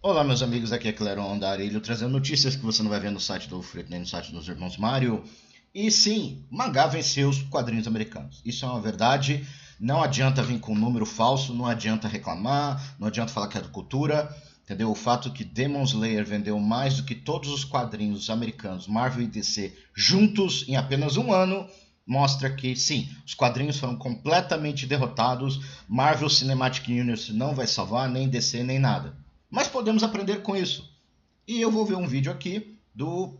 Olá, meus amigos, aqui é Cleron Andarilho, trazendo notícias que você não vai ver no site do Frit nem no site dos Irmãos Mario. E sim, mangá venceu os quadrinhos americanos. Isso é uma verdade. Não adianta vir com um número falso, não adianta reclamar, não adianta falar que é da cultura. Entendeu? O fato que Demon Slayer vendeu mais do que todos os quadrinhos americanos, Marvel e DC, juntos em apenas um ano, mostra que sim, os quadrinhos foram completamente derrotados. Marvel Cinematic Universe não vai salvar, nem DC, nem nada. Mas podemos aprender com isso. E eu vou ver um vídeo aqui do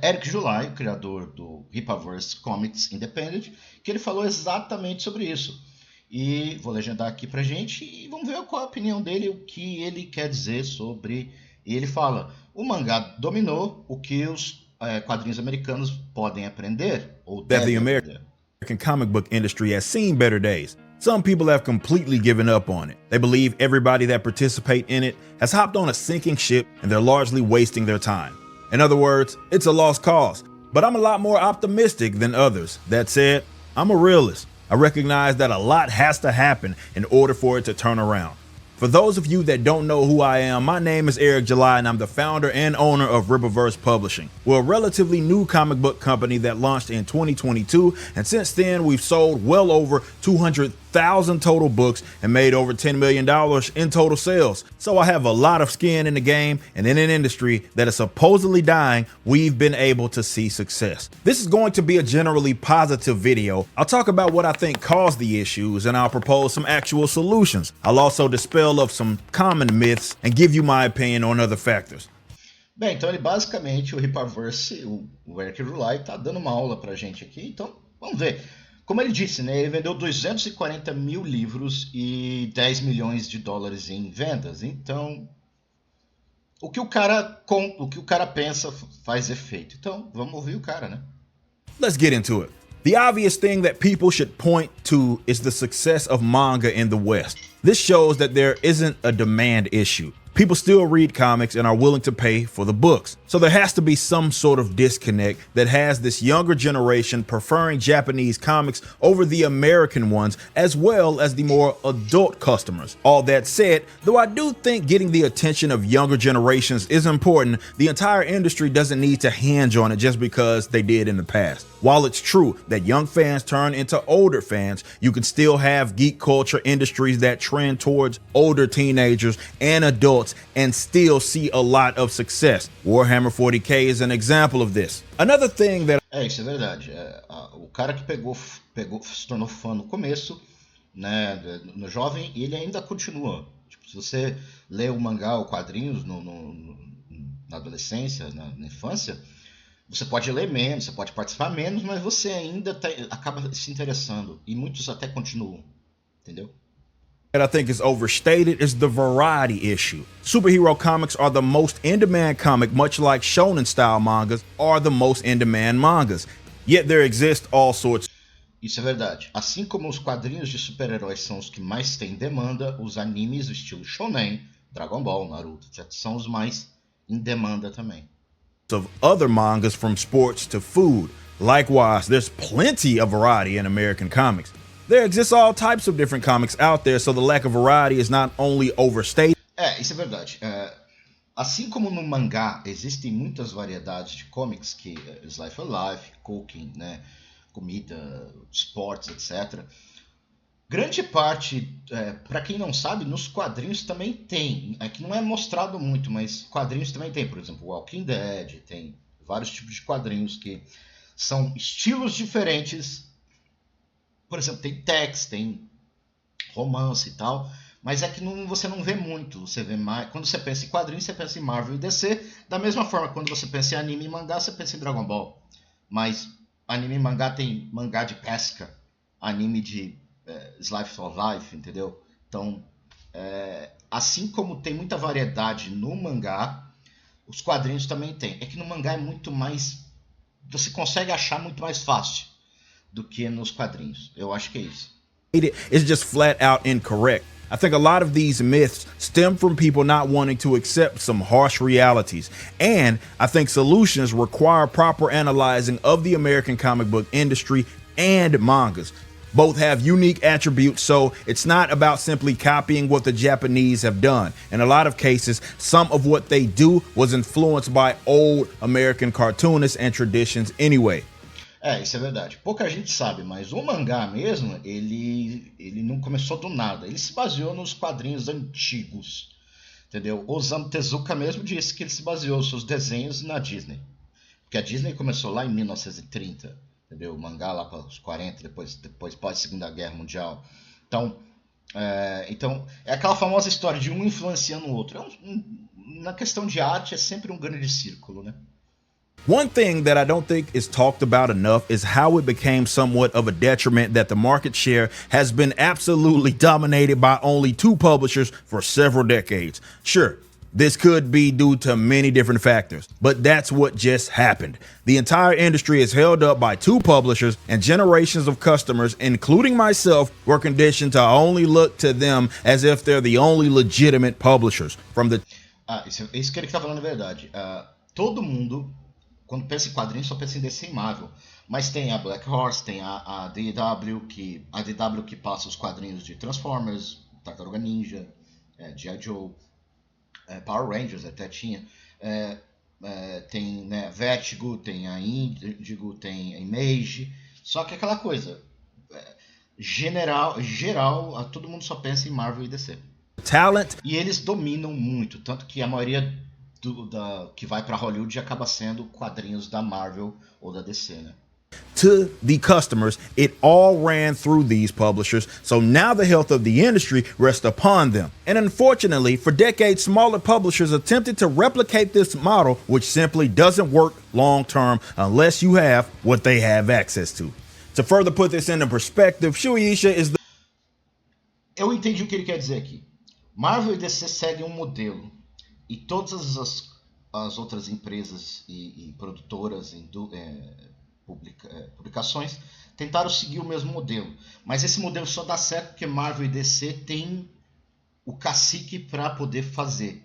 Eric July, criador do Ripaverse Comics Independent, que ele falou exatamente sobre isso. E vou legendar aqui pra gente e vamos ver qual é a opinião dele, o que ele quer dizer sobre. E ele fala: o mangá dominou o que os quadrinhos americanos podem aprender ou That the devem aprender. American comic book industry has seen better days. Some people have completely given up on it. They believe everybody that participate in it has hopped on a sinking ship and they're largely wasting their time. In other words, it's a lost cause. But I'm a lot more optimistic than others. That said, I'm a realist. I recognize that a lot has to happen in order for it to turn around. For those of you that don't know who I am, my name is Eric July and I'm the founder and owner of Ripaverse Publishing. We're a relatively new comic book company that launched in 2022, and since then we've sold well over 200,000 total books and made over $10 million in total sales. So I have a lot of skin in the game, and in an industry that is supposedly dying, we've been able to see success. This is going to be a generally positive video. I'll talk about what I think caused the issues and I'll propose some actual solutions. I'll also dispel of some common myths and give you my opinion on other factors. Bem, então ele basicamente, o Ripaverse, o Eric July, tá dando uma aula pra gente aqui, então vamos ver. Como ele disse, né, ele vendeu 240 mil livros e 10 milhões de dólares em vendas. Então, o que o cara pensa faz efeito. Então, vamos ouvir o cara, né? Let's get into it. The obvious thing that people should point to is the success of manga in the West. This shows that there isn't a demand issue. People still read comics and are willing to pay for the books. So there has to be some sort of disconnect that has this younger generation preferring Japanese comics over the American ones, as well as the more adult customers. All that said, though I do think getting the attention of younger generations is important, the entire industry doesn't need to hinge on it just because they did in the past. While it's true that young fans turn into older fans, you can still have geek culture industries that trend towards older teenagers and adults and still see a lot of success. Warhammer 40K is an example of this. Another thing that Isso é verdade. O cara que se tornou fã no começo, né, no jovem, ele ainda continua. Tipo, se você lê o mangá ou quadrinhos na adolescência, na infância, você pode ler menos, você pode participar menos, mas você ainda acaba se interessando. E muitos até continuam, entendeu? I think is overstated is the variety issue. Superhero comics are the most in-demand comic, much like shonen-style mangas are the most in-demand mangas. Yet there exist all sorts. Isso é verdade. Assim como os quadrinhos de super-heróis são os que mais têm demanda, os animes do estilo shonen, Dragon Ball, Naruto, etc., são os mais em demanda também. Of other mangas from sports to food. Likewise, there's plenty of variety in American comics. There exists all types of different comics out there, so the lack of variety is not only overstated. Isso é verdade. Assim como no mangá existem muitas variedades de comics, que Slice of Life, cooking, né, comida, esportes, etc. Grande parte, para quem não sabe, nos quadrinhos também tem. Aqui não é mostrado muito, mas quadrinhos também tem. Por exemplo, Walking Dead, tem vários tipos de quadrinhos que são estilos diferentes. Por exemplo, tem text, tem romance e tal, mas é que você não vê muito. Você vê mais. Quando você pensa em quadrinhos, você pensa em Marvel e DC. Da mesma forma, quando você pensa em anime e mangá, você pensa em Dragon Ball. Mas anime e mangá tem mangá de pesca, anime de Slice of Life, entendeu? Então, assim como tem muita variedade no mangá, os quadrinhos também tem. É que no mangá é muito mais. Você consegue achar muito mais fácil do que nos quadrinhos. Eu acho que é isso. It's just flat out incorrect. I think a lot of these myths stem from people not wanting to accept some harsh realities. And I think solutions require proper analyzing of the American comic book industry and mangas. Both have unique attributes, so it's not about simply copying what the Japanese have done. In a lot of cases, some of what they do was influenced by old American cartoonists and traditions anyway. Isso é verdade. Pouca gente sabe, mas o mangá mesmo, ele não começou do nada. Ele se baseou nos quadrinhos antigos, entendeu? Osamu Tezuka mesmo disse que ele se baseou seus desenhos na Disney. Porque a Disney começou lá em 1930, entendeu? O mangá lá para os 40, depois pós-Segunda Guerra Mundial. Então é aquela famosa história de um influenciando o outro. Na questão de arte é sempre um grande círculo, né? One thing that I don't think is talked about enough is how it became somewhat of a detriment that the market share has been absolutely dominated by only 2 publishers for several decades. Sure, this could be due to many different factors, but that's what just happened. The entire industry is held up by 2 publishers, and generations of customers, including myself, were conditioned to only look to them as if they're the only legitimate publishers. Isso que ele está falando é verdade. Todo mundo, quando pensa em quadrinhos, só pensa em DC e Marvel. Mas tem a Black Horse, tem a DW, que passa os quadrinhos de Transformers, Tartaruga Ninja, G.I. Joe, Power Rangers até tinha. Tem, né, Vertigo, tem a Indigo, tem a Image. Só que aquela coisa, geral, todo mundo só pensa em Marvel e DC. Talent. E eles dominam muito, tanto que a maioria que vai para Hollywood acaba sendo quadrinhos da Marvel ou da DC, né? To the customers, it all ran through these publishers, so now the health of the industry rests upon them. And unfortunately, for decades, smaller publishers attempted to replicate this model, which simply doesn't work long term unless you have what they have access to. To further put this into perspective, Shueisha is the... Eu entendi o que ele quer dizer aqui. Marvel e DC seguem um modelo, e todas as outras empresas e produtoras, publicações, tentaram seguir o mesmo modelo. Mas esse modelo só dá certo porque Marvel e DC têm o cacique para poder fazer.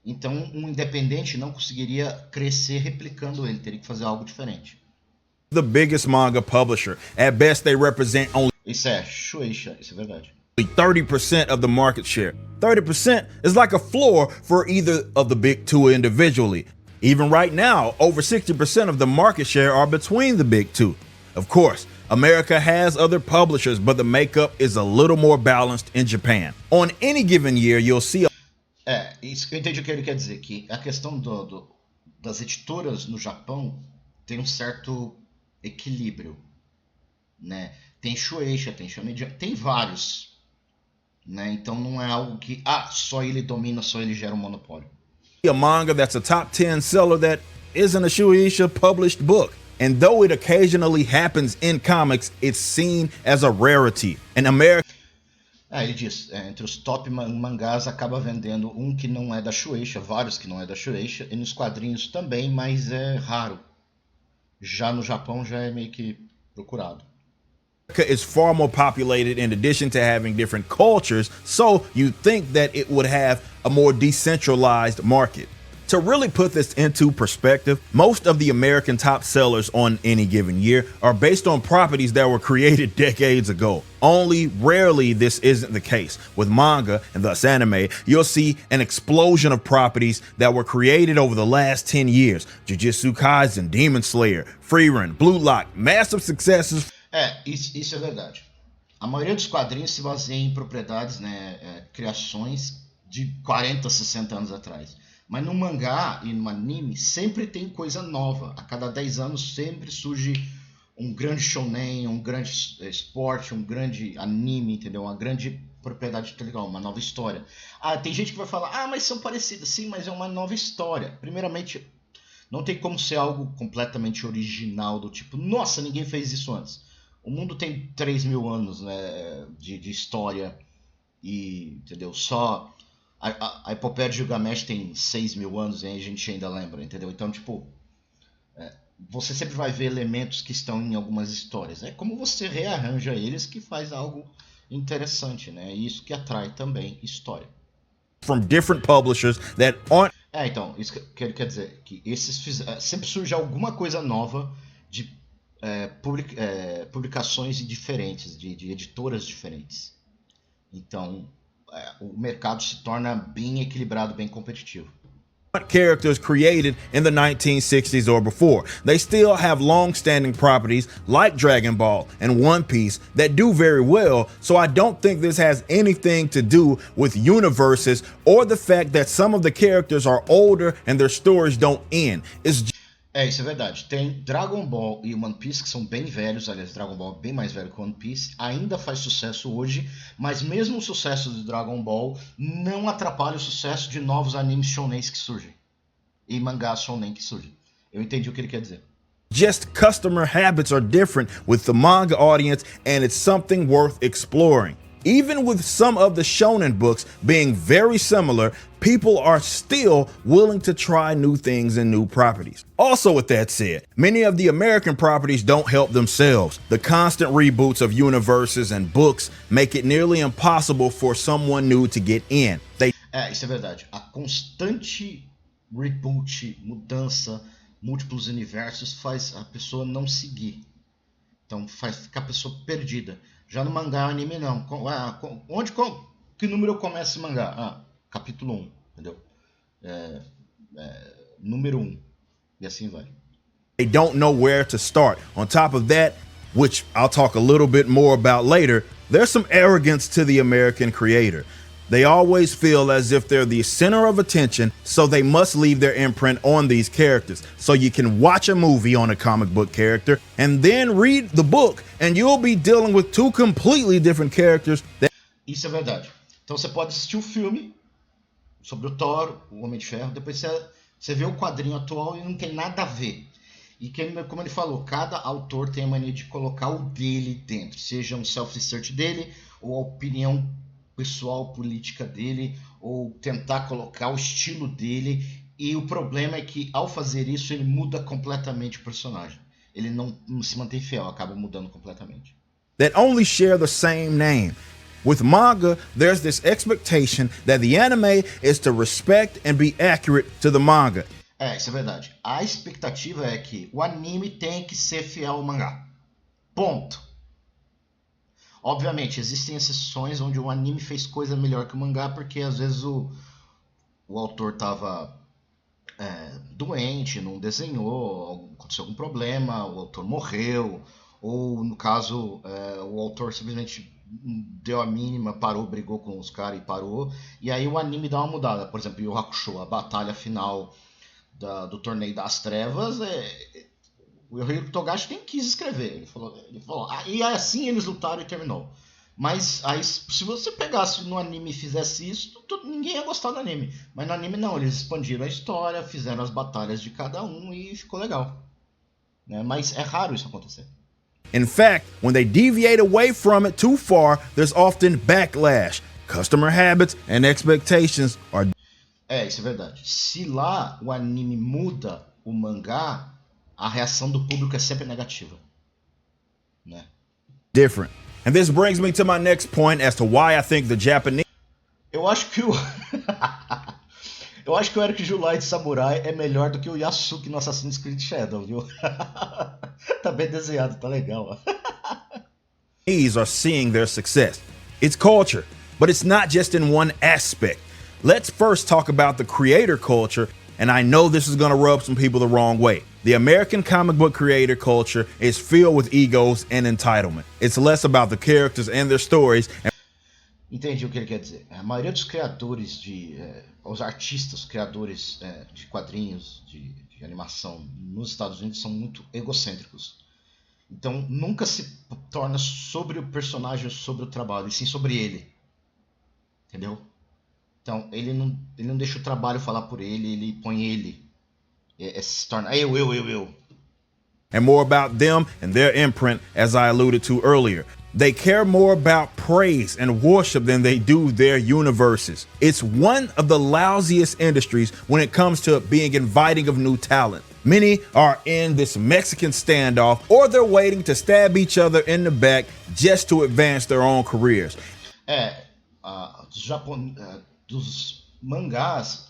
Então um independente não conseguiria crescer replicando ele, teria que fazer algo diferente. The biggest manga publisher. At best, they represent only... Isso é Shueisha, isso é verdade. 30% of the market share. 30% is like a floor for either of the big 2 individually. Even right now, over 60% of the market share are between the big 2. Of course, America has other publishers, but the makeup is a little more balanced in Japan. On any given year, you'll see... Isso eu entendi o que ele quer dizer, que a questão das editoras no Japão tem um certo equilíbrio, né? Tem Shueisha, tem Shonen, tem vários, né? Então não é algo que só ele domina, só ele gera um monopólio. A manga that's a top 10 seller that isn't a Shueisha published book. And though it occasionally happens in comics, it's seen as a rarity. In America... Ele diz, entre os top mangás acaba vendendo um que não é da Shueisha, vários que não é da Shueisha, e nos quadrinhos também, mas é raro. Já no Japão já é meio que procurado. Is far more populated in addition to having different cultures, so you'd think that it would have a more decentralized market. To really put this into perspective, most of the American top sellers on any given year are based on properties that were created decades ago. Only rarely this isn't the case. With manga, and thus anime, you'll see an explosion of properties that were created over the last 10 years. Jujutsu Kaisen, Demon Slayer, Frieren, Blue Lock, massive successes. Isso é verdade. A maioria dos quadrinhos se baseia em propriedades, né, criações de 40, 60 anos atrás. Mas no mangá e no anime sempre tem coisa nova. A cada 10 anos sempre surge um grande shonen, um grande esporte, um grande anime, entendeu? Uma grande propriedade intelectual, uma nova história. Tem gente que vai falar, mas são parecidas. Sim, mas é uma nova história. Primeiramente, não tem como ser algo completamente original, do tipo, nossa, ninguém fez isso antes. O mundo tem 3.000 anos, né, de história e, entendeu? Só a epopeia de Gilgamesh tem 6.000 anos e a gente ainda lembra, entendeu? Então, tipo, você sempre vai ver elementos que estão em algumas histórias. É como você rearranja eles que faz algo interessante, né? E isso que atrai também história. From different publishers that aren't... Então, isso que ele quer dizer, que esses sempre surge alguma coisa nova de publicações diferentes, de editoras diferentes. Então, o mercado se torna bem equilibrado, bem competitivo. Characters created in the 1960s or before. They still have long-standing properties like Dragon Ball and One Piece that do very well, so I don't think this has anything to do with universes or the fact that some of the characters are older and their stories don't end. Isso é verdade. Tem Dragon Ball e One Piece que são bem velhos, aliás, Dragon Ball é bem mais velho que One Piece, ainda faz sucesso hoje, mas mesmo o sucesso de Dragon Ball não atrapalha o sucesso de novos animes shonens que surgem. E mangás shonen que surgem. Eu entendi o que ele quer dizer. Just customer habits are different with the manga audience, and it's something worth exploring. Even with some of the shonen books being very similar, people are still willing to try new things and new properties. Also, with that said, many of the American properties don't help themselves. The constant reboots of universes and books make it nearly impossible for someone new to get in. Isso é verdade. A constante reboot, mudança, múltiplos universos faz a pessoa não seguir. Então faz ficar a pessoa perdida. Já no mangá, anime não. Que número eu começo esse mangá? Capítulo 1, entendeu? Número 1. E assim vai. They don't know where to start. On top of that, which I'll talk a little bit more about later, there's some arrogance to the American creator. They always feel as if they're the center of attention, so they must leave their imprint on these characters. So you can watch a movie on a comic book character and then read the book, and you'll be dealing with two completely different characters. Isso é verdade. Então você pode assistir o filme sobre o Thor, o Homem de Ferro, depois você vê o quadrinho atual e não tem nada a ver. E como ele falou, cada autor tem a mania de colocar o dele dentro, seja um self-research dele ou a opinião pessoal, política dele, ou tentar colocar o estilo dele, e o problema é que ao fazer isso ele muda completamente o personagem. Ele não se mantém fiel, acaba mudando completamente. That only share the same name. With manga, there's this expectation that the anime is to respect and be accurate to the manga. Isso é verdade. A expectativa é que o anime tem que ser fiel ao mangá. Ponto. Obviamente, existem exceções onde o anime fez coisa melhor que o mangá, porque às vezes o autor estava doente, não desenhou, aconteceu algum problema, o autor morreu, ou no caso, o autor simplesmente deu a mínima, parou, brigou com os caras e parou, e aí o anime dá uma mudada. Por exemplo, Yu Hakusho, a batalha final do Torneio das Trevas, o Hirohiko Togashi nem quis escrever. Ele falou, e assim eles lutaram e terminou. Mas aí, se você pegasse no anime e fizesse isso, ninguém ia gostar do anime. Mas no anime não, eles expandiram a história, fizeram as batalhas de cada um e ficou legal. Mas é raro isso acontecer. In fact, when they deviate away from it too far, there's often backlash. Customer habits and expectations are... Isso é verdade. Se lá o anime muda o mangá, a reação do público é sempre negativa. Different. And this brings me to my next point as to why I think the Japanese... Eu acho que o Eric July de Samurai é melhor do que o Yasuki no Assassin's Creed Shadow, viu? Tá bem desenhado, tá legal. These are seeing their success. It's culture, but it's not just in one aspect. Let's first talk about the creator culture, and I know this is going to rub some people the wrong way. The American comic book creator culture is filled with egos and entitlement. It's less about the characters and their stories. Entendi o que ele quer dizer. A maioria dos criadores os artistas, criadores de quadrinhos, de animação nos Estados Unidos são muito egocêntricos. Então nunca se torna sobre o personagem, sobre o trabalho, e sim sobre ele. Entendeu? Então ele não deixa o trabalho falar por ele, ele põe ele. Se torna eu. And more about them and their imprint, as I alluded to earlier. They care more about praise and worship than they do their universes. It's one of the lousiest industries when it comes to being inviting of new talent. Many are in this Mexican standoff, or they're waiting to stab each other in the back just to advance their own careers. Dos mangás,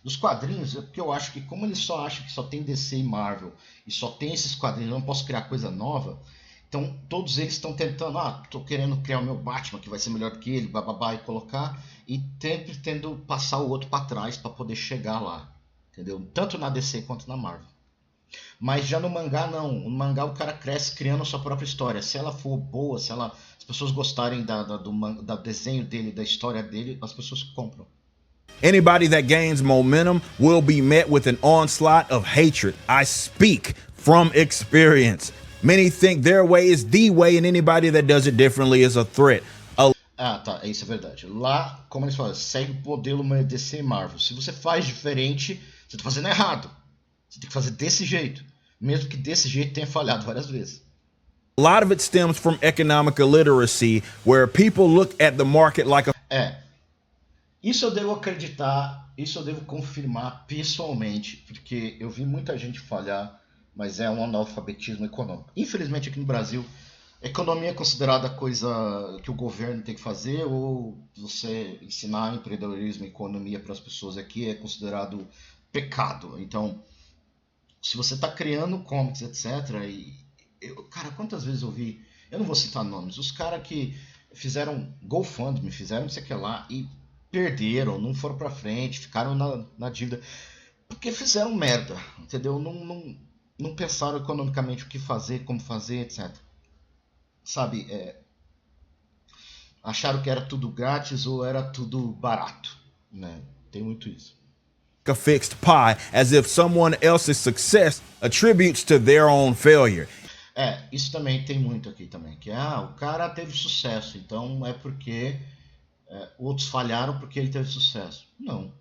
Dos quadrinhos, é porque eu acho que como eles só acham que só tem DC e Marvel e só tem esses quadrinhos, eu não posso criar coisa nova. Então todos eles estão tentando, tô querendo criar o meu Batman que vai ser melhor que ele, bababá, e colocar, e sempre tendo passar o outro para trás para poder chegar lá, entendeu? Tanto na DC quanto na Marvel. Mas já no mangá não, no mangá o cara cresce criando a sua própria história. Se ela for boa, se as pessoas gostarem do desenho dele, da história dele, as pessoas compram. Anybody that gains momentum will be met with an onslaught of hatred. I speak from experience. Many think their way is the way, and anybody that does it differently is a threat. Tá, isso é verdade. Lá, como eles falam, segue o modelo DC e Marvel. Se você faz diferente, você tá fazendo errado. Você tem que fazer desse jeito. Mesmo que desse jeito tenha falhado várias vezes. A lot of it stems from economic illiteracy, where people look at the market like a... Isso eu devo acreditar, isso eu devo confirmar pessoalmente, porque eu vi muita gente falhar, mas é um analfabetismo econômico. Infelizmente aqui no Brasil, economia é considerada coisa que o governo tem que fazer, ou você ensinar empreendedorismo e economia para as pessoas aqui é considerado pecado. Então, se você está criando comics, etc., cara, quantas vezes eu vi, eu não vou citar nomes, os caras que fizeram GoFundMe, fizeram isso aqui lá e perderam, não foram pra frente, ficaram na dívida, porque fizeram merda, entendeu? Não pensaram economicamente o que fazer, como fazer, etc. Sabe, acharam que era tudo grátis ou era tudo barato, né? Tem muito isso. A fixed pie, as if someone else's success attributes to their own failure. Isso também tem muito aqui também, que o cara teve sucesso, então é porque outros falharam porque ele teve sucesso. Não.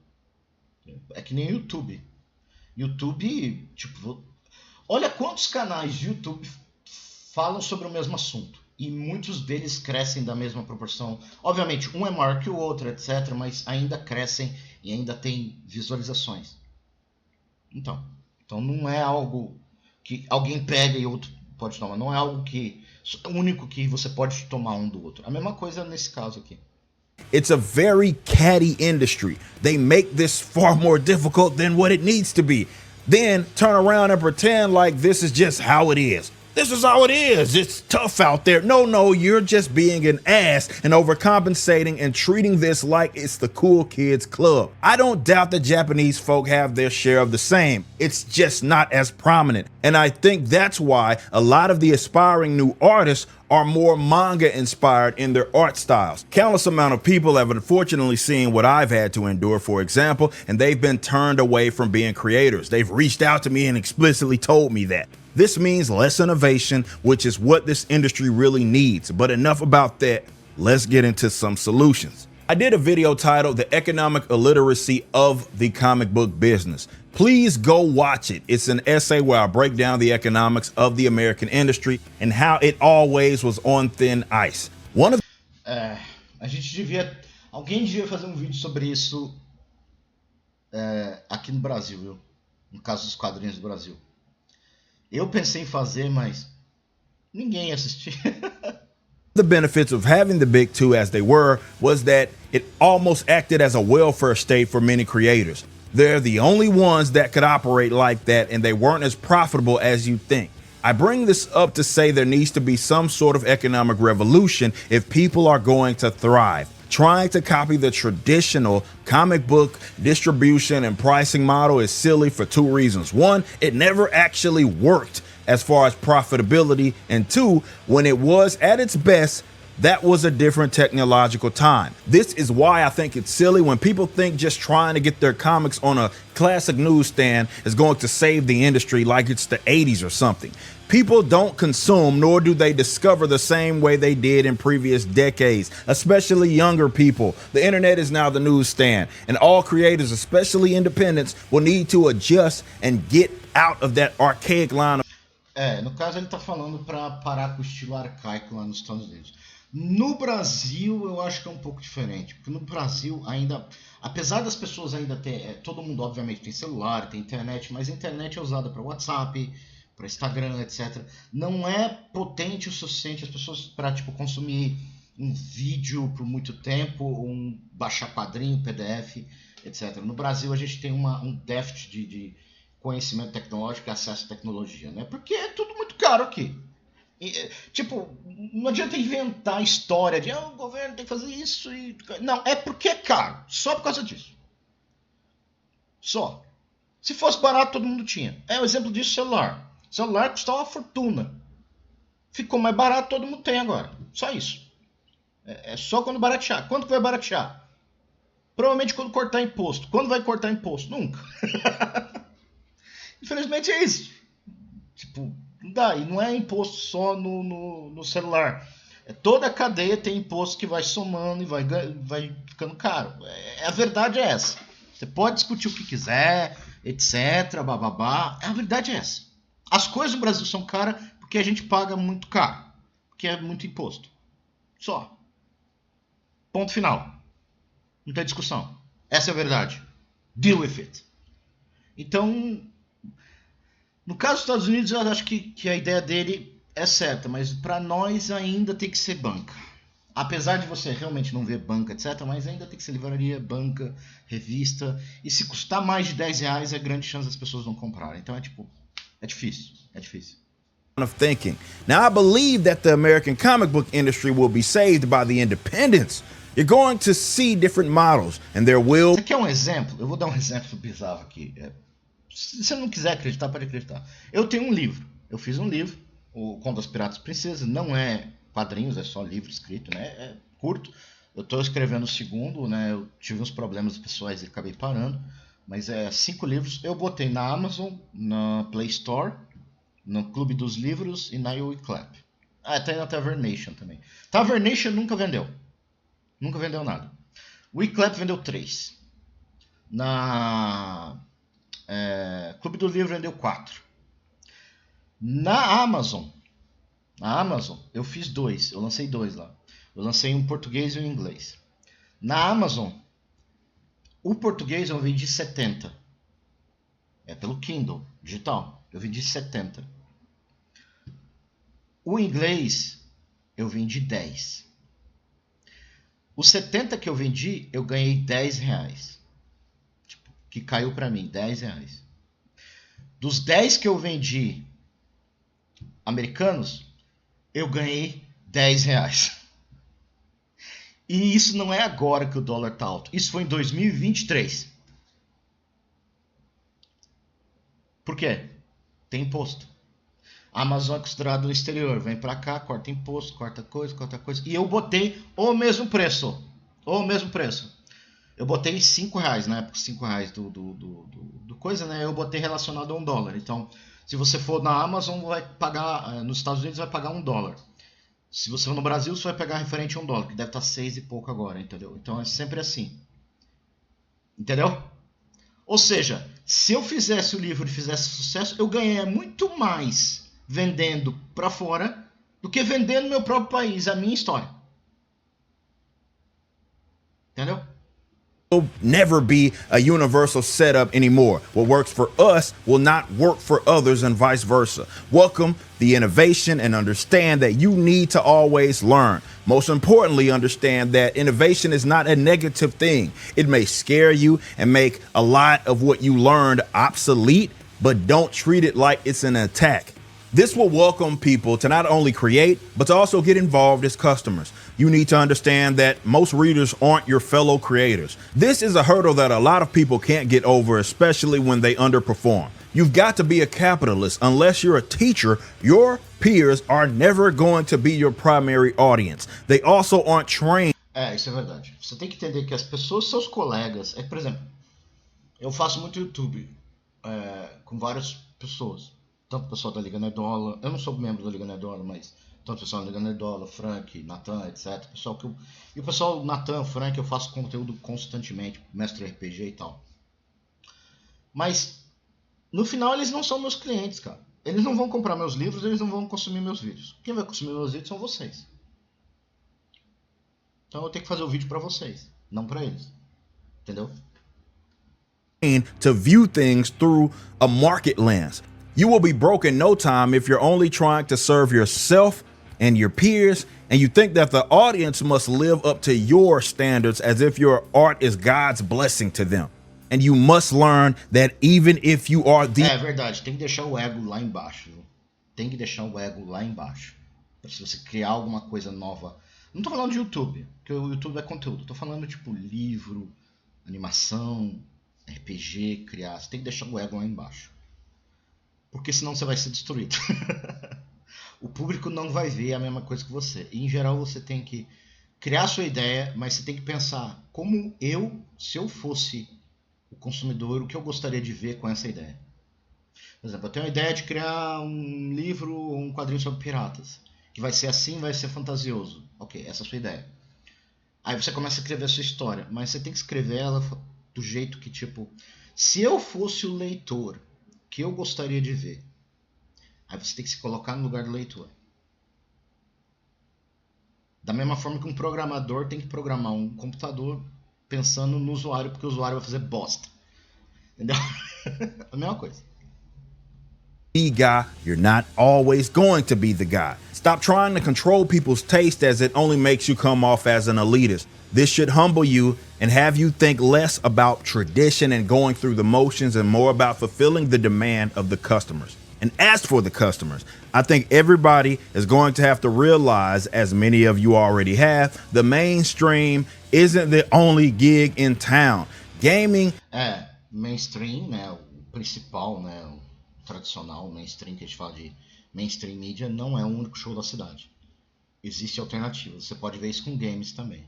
É que nem YouTube. YouTube, tipo, olha quantos canais de YouTube falam sobre o mesmo assunto. E muitos deles crescem da mesma proporção. Obviamente, um é maior que o outro, etc. Mas ainda crescem e ainda tem visualizações. Então não é algo que alguém pega e outro pode tomar. Não é algo que único que você pode tomar um do outro. A mesma coisa nesse caso aqui. It's a very catty industry. They make this far more difficult than what it needs to be. Then turn around and pretend like this is just how it is. This is how it is. It's tough out there. No, you're just being an ass and overcompensating and treating this like it's the cool kids club. I don't doubt that Japanese folk have their share of the same. It's just not as prominent. And I think that's why a lot of the aspiring new artists are more manga inspired in their art styles. Countless amount of people have unfortunately seen what I've had to endure, for example, and they've been turned away from being creators. They've reached out to me and explicitly told me that. This means less innovation, which is what this industry really needs. But enough about that. Let's get into some solutions. I did a video titled The Economic Illiteracy of the Comic Book Business. Please go watch it. It's an essay where I break down the economics of the American industry and how it always was on thin ice. Alguém devia fazer um vídeo sobre isso aqui no Brasil, viu? No caso dos quadrinhos do Brasil. Eu pensei em fazer, mas ninguém assistiu. The benefits of having the big two as they were was that it almost acted as a welfare state for many creators. They're the only ones that could operate like that, and they weren't as profitable as you think. I bring this up to say there needs to be some sort of economic revolution if people are going to thrive. Trying to copy the traditional comic book distribution and pricing model is silly for two reasons. One, it never actually worked as far as profitability. And two, when it was at its best, that was a different technological time. This is why I think it's silly when people think just trying to get their comics on a classic newsstand is going to save the industry like it's the 80s or something. People don't consume, nor do they discover the same way they did in previous decades, especially younger people. The internet is now the newsstand, and all creators, especially independents, will need to adjust and get out of that archaic line of... No caso ele tá falando para parar com o estilo arcaico lá nos Estados Unidos. No Brasil eu acho que é um pouco diferente, porque no Brasil ainda, apesar das pessoas ainda ter, todo mundo obviamente tem celular, tem internet, mas a internet é usada para WhatsApp, para Instagram, etc. Não é potente o suficiente as pessoas para consumir um vídeo por muito tempo, um baixar quadrinho, PDF, etc. No Brasil a gente tem um déficit de conhecimento tecnológico e acesso à tecnologia, né? Porque é tudo muito caro aqui. Tipo, não adianta inventar história de o governo tem que fazer isso e... Não, é porque é caro, só por causa disso. Só. Se fosse barato, todo mundo tinha. É o exemplo disso, celular. Celular custava uma fortuna. Ficou mais barato, todo mundo tem agora. Só isso. É só quando baratear. Quando que vai baratear? Provavelmente quando cortar imposto. Quando vai cortar imposto? Nunca. Infelizmente é isso. Tipo, não dá. E não é imposto só no celular. Toda a cadeia tem imposto que vai somando e vai ficando caro. A verdade é essa. Você pode discutir o que quiser, etc, bababá. A verdade é essa. As coisas no Brasil são caras porque a gente paga muito caro. Porque é muito imposto. Só. Ponto final. Não tem discussão. Essa é a verdade. Deal with it. Então, no caso dos Estados Unidos, eu acho que a ideia dele é certa, mas para nós ainda tem que ser banca. Apesar de você realmente não ver banca, etc., mas ainda tem que ser livraria, banca, revista. E se custar mais de R$10, é grande chance das pessoas não comprarem. Então é difícil. Of thinking. Now, I believe that the American comic book industry will be saved by the independents. You're going to see different models, and there will... Você quer um exemplo? Eu vou dar um exemplo bizarro aqui. Se você não quiser acreditar, pode acreditar. Eu tenho um livro. Eu fiz um livro, o Conto das Piratas e Princesas. Não é quadrinhos, é só livro escrito, né? É curto. Eu estou escrevendo o segundo, né? Eu tive uns problemas pessoais e acabei parando. Mas é 5 livros. Eu botei na Amazon, na Play Store, no Clube dos Livros e na Wiclap. Tem na Tavernation também. Tavernation nunca vendeu. Nunca vendeu nada. Wiclap vendeu 3. Na Clube do Livro vendeu 4. Na Amazon, eu fiz 2. Eu lancei 2 lá. Eu lancei um em português e um em inglês. Na Amazon, o português eu vendi 70. É pelo Kindle digital. Eu vendi 70. O inglês eu vendi 10. Os 70 que eu vendi, eu ganhei R$10. Tipo, que caiu para mim, R$10. Dos 10 que eu vendi americanos, eu ganhei R$10. E isso não é agora que o dólar tá alto. Isso foi em 2023. Por quê? Tem imposto. A Amazon é considerado no exterior. Vem pra cá, corta imposto, corta coisa. E eu botei o mesmo preço. Eu botei R$5, na época, R$5 do coisa, né? Eu botei relacionado a $1. Então, se você for na Amazon, vai pagar, nos Estados Unidos vai pagar $1. Se você for no Brasil, você vai pegar referente a $1, que deve estar 6 e pouco agora, entendeu? Então é sempre assim. Entendeu? Ou seja, se eu fizesse o livro e fizesse sucesso, eu ganharia muito mais vendendo para fora do que vendendo no meu próprio país, a minha história. Entendeu? Will never be a universal setup anymore. What works for us will not work for others and vice versa. Welcome the innovation and understand that you need to always learn. Most importantly, understand that innovation is not a negative thing. It may scare you and make a lot of what you learned obsolete, but don't treat it like it's an attack. This will welcome people to not only create, but to also get involved as customers. You need to understand that most readers aren't your fellow creators. This is a hurdle that a lot of people can't get over, especially when they underperform. You've got to be a capitalist. Unless you're a teacher, your peers are never going to be your primary audience. They also aren't trained. Isso é verdade. Você tem que entender que as pessoas, seus colegas... por exemplo, eu faço muito YouTube com várias pessoas. Tanto o pessoal da Liga Nerdola, eu não sou membro da Liga Nerdola, mas tanto o pessoal da Liga Nerdola, Frank, Natan, etc. E o pessoal Natan, Frank, eu faço conteúdo constantemente, mestre RPG e tal. Mas, no final, eles não são meus clientes, cara. Eles não vão comprar meus livros, eles não vão consumir meus vídeos. Quem vai consumir meus vídeos são vocês. Então eu tenho que fazer o vídeo para vocês, não para eles. Entendeu? To view things through a market lens. You will be broke in no time if you're only trying to serve yourself and your peers, and you think that the audience must live up to your standards as if your art is God's blessing to them. And you must learn that even if you are the... É verdade, tem que deixar o ego lá embaixo. Viu? Tem que deixar o ego lá embaixo. Pra se você criar alguma coisa nova. Não tô falando de YouTube, porque o YouTube é conteúdo. Tô falando tipo livro, animação, RPG, criar. Você tem que deixar o ego lá embaixo. Porque senão você vai ser destruído. O público não vai ver a mesma coisa que você. E, em geral, você tem que criar a sua ideia, mas você tem que pensar como se eu fosse o consumidor, o que eu gostaria de ver com essa ideia. Por exemplo, eu tenho a ideia de criar um livro ou um quadrinho sobre piratas. Que vai ser assim, vai ser fantasioso. Ok, essa é a sua ideia. Aí você começa a escrever a sua história, mas você tem que escrever ela do jeito que, tipo, se eu fosse o leitor, o que eu gostaria de ver? Aí você tem que se colocar no lugar do leitor. Da mesma forma que um programador tem que programar um computador pensando no usuário, porque o usuário vai fazer bosta. Entendeu? A mesma coisa. The guy, you're not always going to be the guy. Stop trying to control people's taste as it only makes you come off as an elitist. This should humble you and have you think less about tradition and going through the motions and more about fulfilling the demand of the customers. And as for the customers, I think everybody is going to have to realize, as many of you already have, the mainstream isn't the only gig in town. Gaming... mainstream, né, o principal, né, o tradicional mainstream, que a gente fala de mainstream media, não é o único show da cidade. Existem alternativas. Você pode ver isso com games também.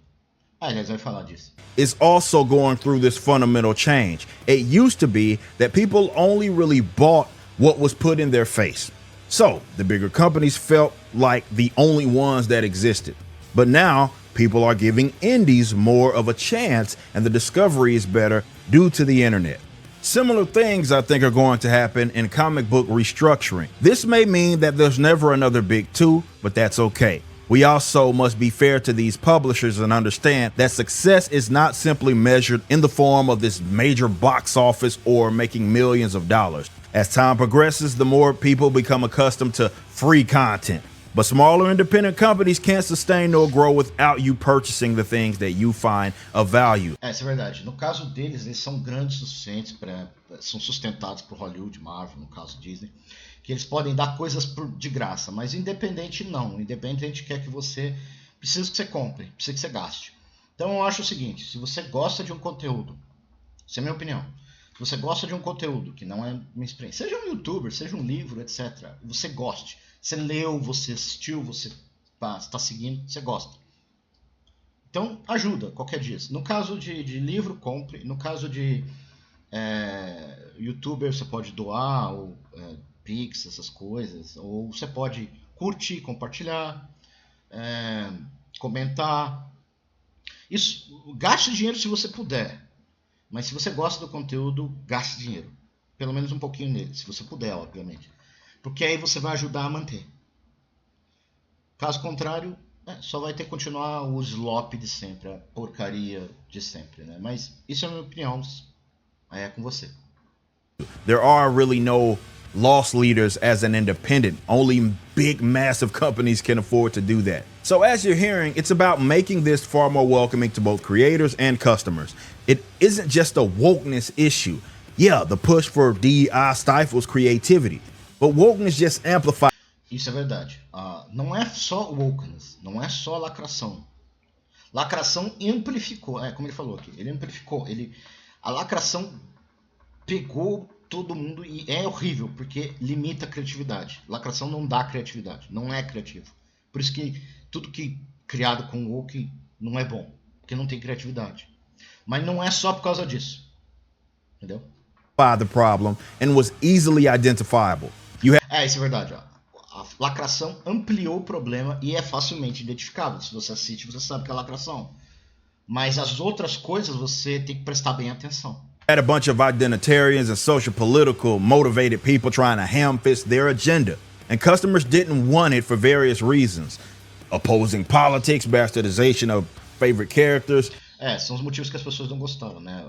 Aliás, vai falar disso. Is also going through this fundamental change. It used to be that people only really bought what was put in their face. So the bigger companies felt like the only ones that existed. But now people are giving indies more of a chance and the discovery is better due to the internet. Similar things, I think, are going to happen in comic book restructuring. This may mean that there's never another big two, but that's okay. We also must be fair to these publishers and understand that success is not simply measured in the form of this major box office or making millions of dollars. As time progresses, the more people become accustomed to free content. But smaller independent companies can't sustain nor grow without you purchasing the things that you find of value. Isso é verdade. No caso deles, eles são grandes suficientes, são sustentados por Hollywood, Marvel, no caso Disney, que eles podem dar coisas de graça, mas independente não. Independente quer que você... Precisa que você compre, precisa que você gaste. Então eu acho o seguinte, se você gosta de um conteúdo, essa é a minha opinião, se você gosta de um conteúdo que não é minha experiência, seja um youtuber, seja um livro, etc. Você goste. Você leu, você assistiu, você está seguindo, você gosta. Então, ajuda qualquer dia. No caso de livro, compre. No caso de youtuber, você pode doar, ou Pix, essas coisas. Ou você pode curtir, compartilhar, comentar. Isso, gaste dinheiro se você puder. Mas se você gosta do conteúdo, gaste dinheiro. Pelo menos um pouquinho nele, se você puder, obviamente. Porque aí você vai ajudar a manter. Caso contrário, só vai ter que continuar o slop de sempre, a porcaria de sempre, né? Mas isso é a minha opinião, é com você. There are really no loss leaders as an independent. Only big, massive companies can afford to do that. So as you're hearing, it's about making this far more welcoming to both creators and customers. It isn't just a wokeness issue. Yeah, the push for DEI stifles creativity, but wokeness just amplifies. Isso é verdade. Não é só wokeness, não é só lacração. Lacração amplificou, como ele falou aqui, ele amplificou. A lacração pegou todo mundo e é horrível, porque limita a criatividade. Lacração não dá criatividade, não é criativo. Por isso que tudo que criado com woke não é bom, porque não tem criatividade. Mas não é só por causa disso. Entendeu? The problem and was easily identifiable. Isso é verdade. A lacração ampliou o problema e é facilmente identificável. Se você assiste, você sabe que é lacração. Mas as outras coisas você tem que prestar bem atenção. Had a bunch of identitarians and social political motivated people trying to ham-fist their agenda. And customers didn't want it for various reasons. Opposing politics, bastardization of favorite characters. São os motivos que as pessoas não gostaram, né?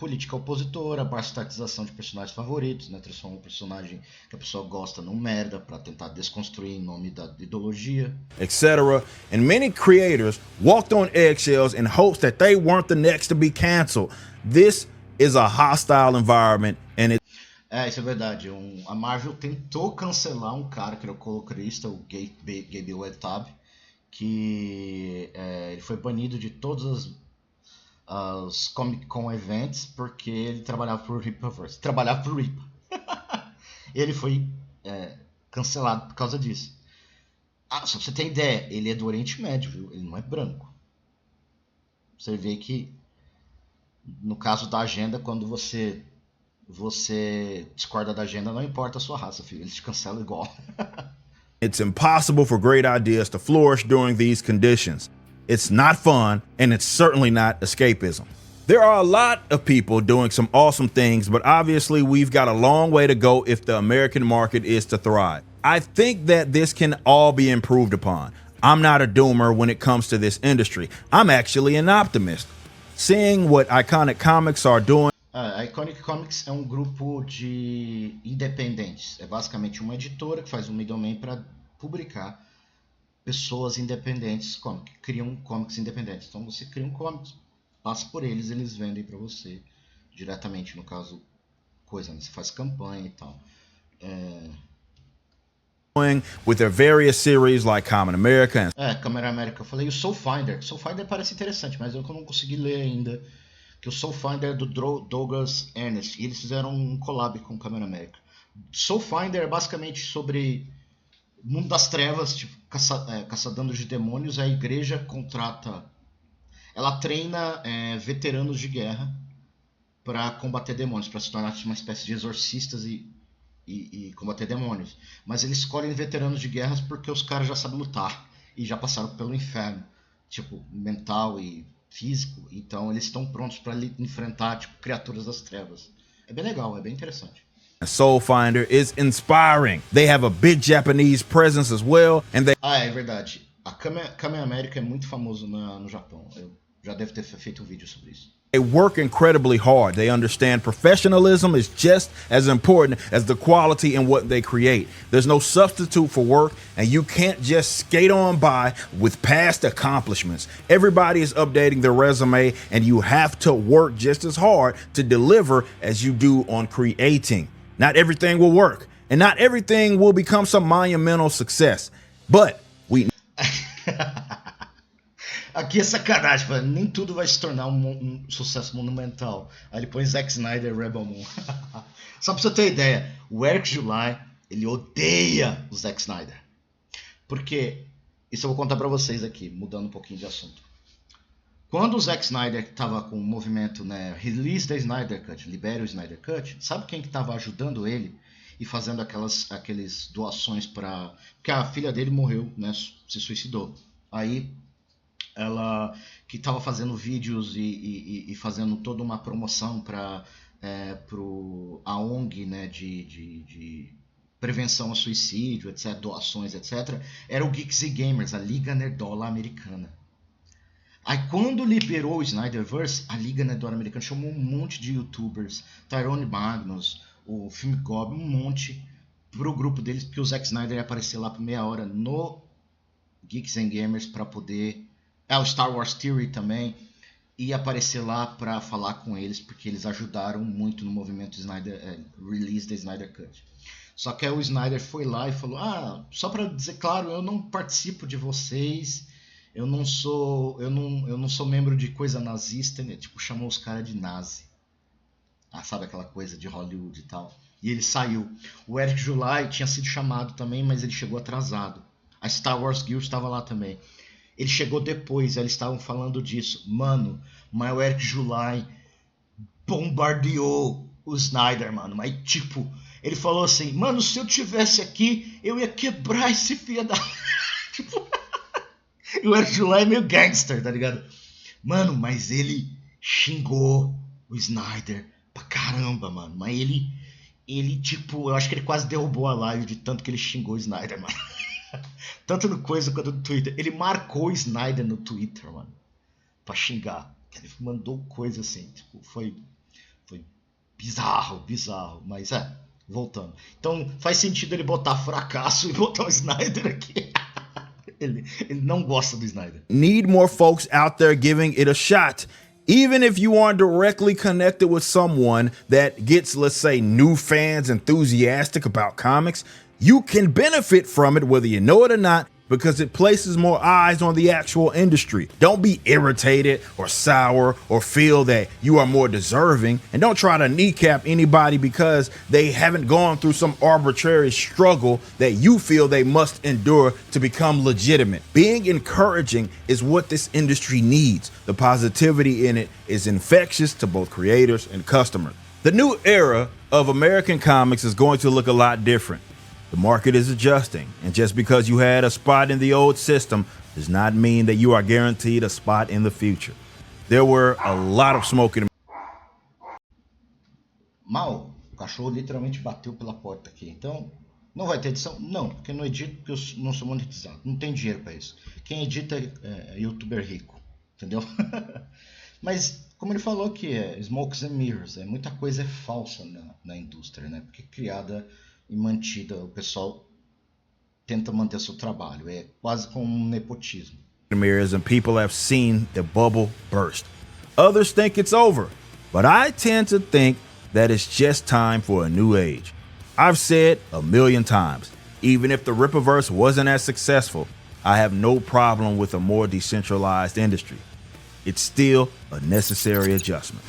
política opositora, bastardização de personagens favoritos, né? Transforma um personagem que a pessoa gosta num merda pra tentar desconstruir em nome da ideologia, etc. And many creators walked on eggshells in hopes that they weren't the next to be canceled. This is a hostile environment and isso é verdade. A Marvel tentou cancelar um cara que era o colorista, o Gabe Wettab, que ele foi banido de todas as Comic Con events porque ele trabalhava por Ripaverse. Trabalhava por Ripa. Ele foi cancelado por causa disso. Só pra você ter ideia, ele é do Oriente Médio, viu? Ele não é branco. Você vê que, no caso da agenda, quando você discorda da agenda, não importa a sua raça, filho. Eles te cancelam igual. it's impossible for great ideas to flourish during these conditions. It's not fun, and it's certainly not escapism. There are a lot of people doing some awesome things, but obviously we've got a long way to go if the American market is to thrive. I think that this can all be improved upon. I'm not a doomer when it comes to this industry. I'm actually an optimist. Seeing what Iconic Comics are doing. A Iconic Comics é um grupo de independentes. É basicamente uma editora que faz um middleman para publicar pessoas independentes que criam comics independentes. Então você cria um comics, passa por eles, eles vendem para você diretamente, no caso, né? Você faz campanha e tal. With their various series like Common America. Common America. Eu falei o Soul Finder. Soul Finder parece interessante, mas eu não consegui ler ainda. Que o Soul Finder é do Douglas Ernest. E eles fizeram um collab com o Common America. Soul Finder é basicamente sobre mundo das trevas, tipo caçadores de demônios. A igreja contrata, ela treina veteranos de guerra para combater demônios, para se tornar uma espécie de exorcistas e combater demônios. Mas eles escolhem veteranos de guerras porque os caras já sabem lutar e já passaram pelo inferno, tipo mental e físico. Então eles estão prontos para enfrentar tipo criaturas das trevas. É bem legal, é bem interessante. Soul Finder is inspiring. They have a big Japanese presence as well, and they. É verdade. A Kamen America é muito famoso no Japão. Eu já devo ter feito um vídeo sobre isso. They work incredibly hard. They understand professionalism is just as important as the quality in what they create. There's no substitute for work, and you can't just skate on by with past accomplishments. Everybody is updating their resume, and you have to work just as hard to deliver as you do on creating. Not everything will work, and not everything will become some monumental success. But we... Aqui é sacanagem, nem tudo vai se tornar um sucesso monumental. Aí ele põe Zack Snyder Rebel Moon. Só pra você ter ideia, o Eric July, ele odeia o Zack Snyder. Porque, isso eu vou contar pra vocês aqui, mudando um pouquinho de assunto. Quando o Zack Snyder tava com o movimento, né, Release the Snyder Cut, libere o Snyder Cut, sabe quem que tava ajudando ele e fazendo aqueles doações para... Porque a filha dele morreu, né, se suicidou. Aí ela que estava fazendo vídeos e fazendo toda uma promoção para a ONG, né, de prevenção ao suicídio, etc, doações, etc, era o Geeks e Gamers, a Liga Nerdola Americana. Aí quando liberou o Snyderverse, a Liga Nerdola Americana chamou um monte de youtubers, Tyrone Magnus, o Film Gob, um monte, pro grupo deles, porque o Zack Snyder ia aparecer lá por meia hora no Geeks and Gamers para poder... o Star Wars Theory também ia aparecer lá para falar com eles, porque eles ajudaram muito no movimento Release the Snyder Cut. Só que aí o Snyder foi lá e falou, só para dizer claro, eu não participo de vocês, eu não sou membro de coisa nazista, né? Tipo, chamou os caras de nazi. Sabe aquela coisa de Hollywood e tal. E ele saiu. O Eric July tinha sido chamado também, mas ele chegou atrasado. A Star Wars Guild estava lá também. Ele chegou depois, eles estavam falando disso. Mano, mas o Eric July bombardeou o Snyder, mano. Mas tipo, ele falou assim, mano, se eu tivesse aqui, eu ia quebrar esse filho da... tipo... E o Eric July é meio gangster, tá ligado? Mano, mas ele xingou o Snyder pra caramba, mano. Mas ele tipo, eu acho que ele quase derrubou a live de tanto que ele xingou o Snyder, mano. Tanto no coisa quanto no Twitter. Ele marcou o Snyder no Twitter, mano, pra xingar. Ele mandou coisa assim, tipo, foi Foi bizarro, mas voltando. Então faz sentido ele botar fracasso e botar o Snyder aqui. ele não gosta do Snyder. Need more folks out there giving it a shot. Even if you aren't directly connected with someone that gets, let's say, new fans enthusiastic about comics, you can benefit from it whether you know it or not, because it places more eyes on the actual industry. Don't be irritated or sour or feel that you are more deserving, and don't try to kneecap anybody because they haven't gone through some arbitrary struggle that you feel they must endure to become legitimate. Being encouraging is what this industry needs. The positivity in it is infectious to both creators and customers. The new era of American comics is going to look a lot different. The market is adjusting, and just because you had a spot in the old system does not mean that you are guaranteed a spot in the future. There were a lot of smoke in. Mal, o cachorro literalmente bateu pela porta aqui. Então, não vai ter edição? Não, porque eu não edito, porque eu não sou monetizado. Não tem dinheiro para isso. Quem edita é youtuber rico, entendeu? Mas, como ele falou aqui, smokes and mirrors, muita coisa é falsa na indústria, né? Porque criada e mantida, o pessoal tenta manter seu trabalho, é quase como um nepotismo. Mirrors and people have seen the bubble burst. Others think it's over, but I tend to think that it's just time for a new age. I've said a million times, even if the Rippaverse wasn't as successful, I have no problem with a more decentralized industry. It's still a necessary adjustment.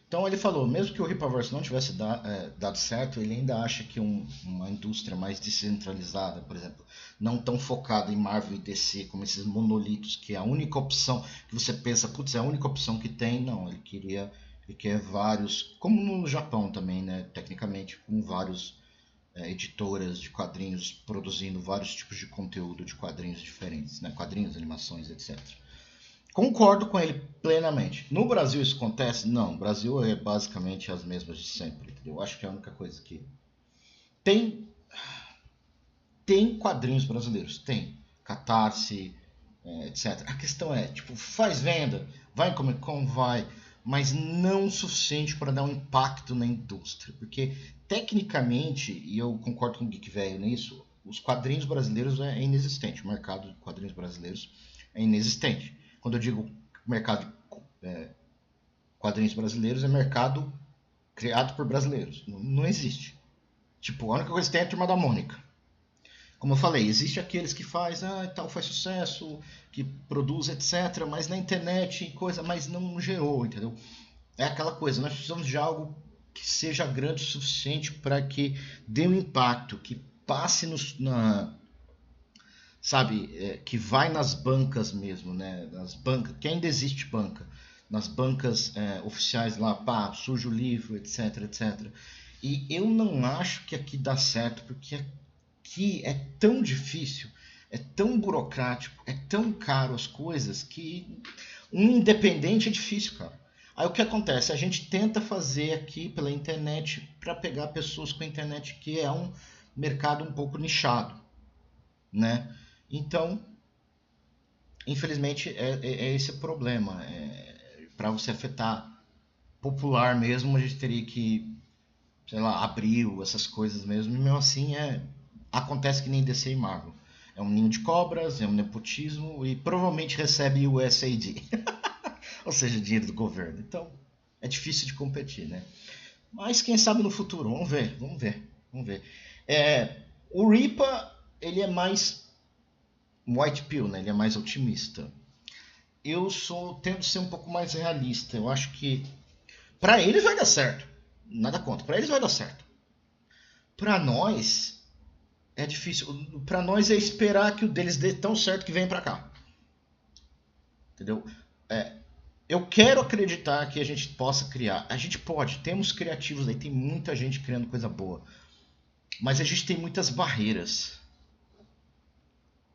Então ele falou, mesmo que o Rippaverse não tivesse dado certo, ele ainda acha que uma indústria mais descentralizada, por exemplo, não tão focada em Marvel e DC, como esses monolitos, que é a única opção que você pensa, putz, é a única opção que tem. Não, ele quer vários, como no Japão também, né, tecnicamente, com vários editoras de quadrinhos produzindo vários tipos de conteúdo de quadrinhos diferentes, né, quadrinhos, animações, etc. Concordo com ele plenamente. No Brasil isso acontece? Não, o Brasil é basicamente as mesmas de sempre. Eu acho que é a única coisa que tem quadrinhos brasileiros, tem Catarse, etc. A questão é, tipo, faz venda, vai em Comic Con, vai, mas não o suficiente para dar um impacto na indústria, porque tecnicamente, e eu concordo com o Geek Velho nisso, os quadrinhos brasileiros é inexistente, o mercado de quadrinhos brasileiros é inexistente. Quando eu digo mercado quadrinhos brasileiros, é mercado criado por brasileiros. Não existe. Tipo, a única coisa que tem é a Turma da Mônica. Como eu falei, existe aqueles que faz sucesso, que produz, etc. Mas na internet, mas não gerou, entendeu? É aquela coisa, nós precisamos de algo que seja grande o suficiente para que dê um impacto, que passe que vai nas bancas mesmo, né? Nas bancas, que ainda existe banca, nas bancas oficiais lá, surge o livro, etc, etc. E eu não acho que aqui dá certo, porque aqui é tão difícil, é tão burocrático, é tão caro as coisas, que um independente é difícil, cara. Aí o que acontece? A gente tenta fazer aqui pela internet para pegar pessoas com a internet, que é um mercado um pouco nichado, né? Então, infelizmente, é esse o problema. Para você afetar popular mesmo, a gente teria que, sei lá, abril, essas coisas mesmo. E mesmo assim, acontece que nem DC e Marvel. É um ninho de cobras, é um nepotismo e provavelmente recebe o USAID. Ou seja, dinheiro do governo. Então, é difícil de competir, né? Mas quem sabe no futuro, vamos ver. O Ripa, ele é mais white pill, né? Ele é mais otimista. Eu tendo a ser um pouco mais realista. Eu acho que para eles vai dar certo. Nada contra. Para eles vai dar certo. Para nós é difícil. Para nós é esperar que o deles dê tão certo que venha para cá. Entendeu? Eu quero acreditar que a gente possa criar. A gente pode. Temos criativos aí. Tem muita gente criando coisa boa. Mas a gente tem muitas barreiras.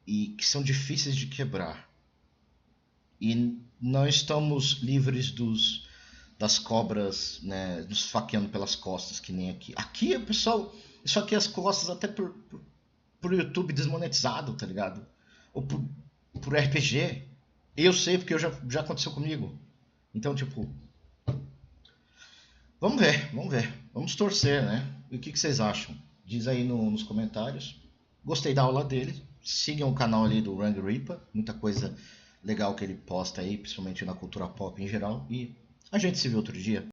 E que são difíceis de quebrar. E não estamos livres das cobras, né, nos faqueando pelas costas, que nem aqui. Aqui, pessoal, isso aqui é as costas até por YouTube desmonetizado, tá ligado? Ou por RPG. Eu sei porque já aconteceu comigo. Então, tipo, Vamos ver, vamos ver. Vamos torcer, né? E o que vocês acham? Diz aí nos comentários. Gostei da aula dele. Sigam o canal ali do Rang Ripa. Muita coisa legal que ele posta aí, principalmente na cultura pop em geral. E a gente se vê outro dia.